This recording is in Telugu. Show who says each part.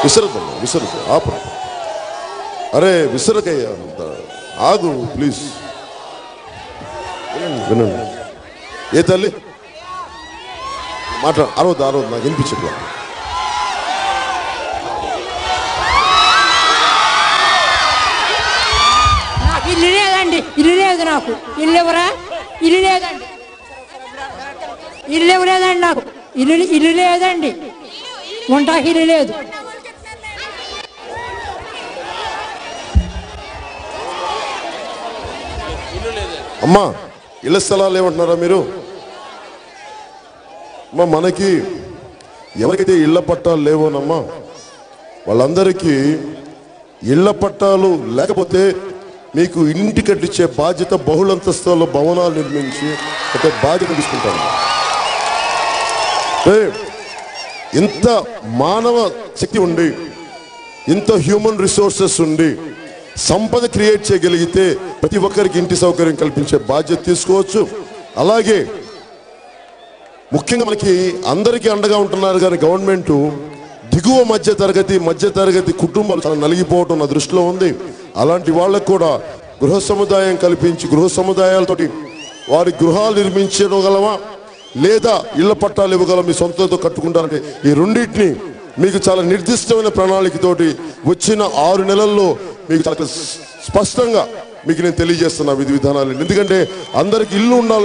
Speaker 1: విసరదమ్మా, విసరదు, ఆపు. అరే విసరకయ్యా, ఆగు ప్లీజ్. వినండి. ఏ తల్లి అరవద్దు, నాకు వినిపించట్లా.
Speaker 2: నాకు ఇల్లు లేదండి, ఇల్లు లేదు నాకు. ఇల్లు ఎవరా? ఇల్లు లేదండి, ఇల్లు ఇవ్వలేదండి నాకు. ఇల్లు లేదండి, ఉంటాకి ఇల్లు లేదు.
Speaker 1: అమ్మా ఇళ్ల స్థలాలు ఏమంటున్నారా మీరు? అమ్మా మనకి ఎవరికైతే ఇళ్ల పట్టాలు లేవోనమ్మా వాళ్ళందరికీ ఇళ్ల పట్టాలు లేకపోతే మీకు ఇంటి కట్టించే బాధ్యత, బహుళంతస్తుల్లో భవనాలు నిర్మించి ఒక బాధ్యత తీసుకుంటాను. ఇంత మానవ శక్తి ఉండి, ఇంత హ్యూమన్ రిసోర్సెస్ ఉండి సంపద క్రియేట్ చేయగలిగితే ప్రతి ఒక్కరికి ఇంటి సౌకర్యం కల్పించే బాధ్యత తీసుకోవచ్చు. అలాగే ముఖ్యంగా మనకి అందరికీ అండగా ఉంటున్నారు కానీ గవర్నమెంట్ దిగువ మధ్య తరగతి కుటుంబాలు చాలా నలిగిపోవటం నా దృష్టిలో ఉంది. అలాంటి వాళ్ళకు కూడా గృహ సముదాయం కల్పించి, గృహ సముదాయాలతోటి వారి గృహాలు నిర్మించగలమా లేదా ఇళ్ల పట్టాలు ఇవ్వగలం, మీ సొంతంతో కట్టుకుంటారంటే ఈ రెండింటిని మీకు చాలా నిర్దిష్టమైన ప్రణాళికతోటి వచ్చిన 6 నెలల్లో మీకు చాలా స్పష్టంగా మీకు నేను తెలియజేస్తున్నా విధి విధానాలు. ఎందుకంటే అందరికి ఇల్లు ఉండాలి.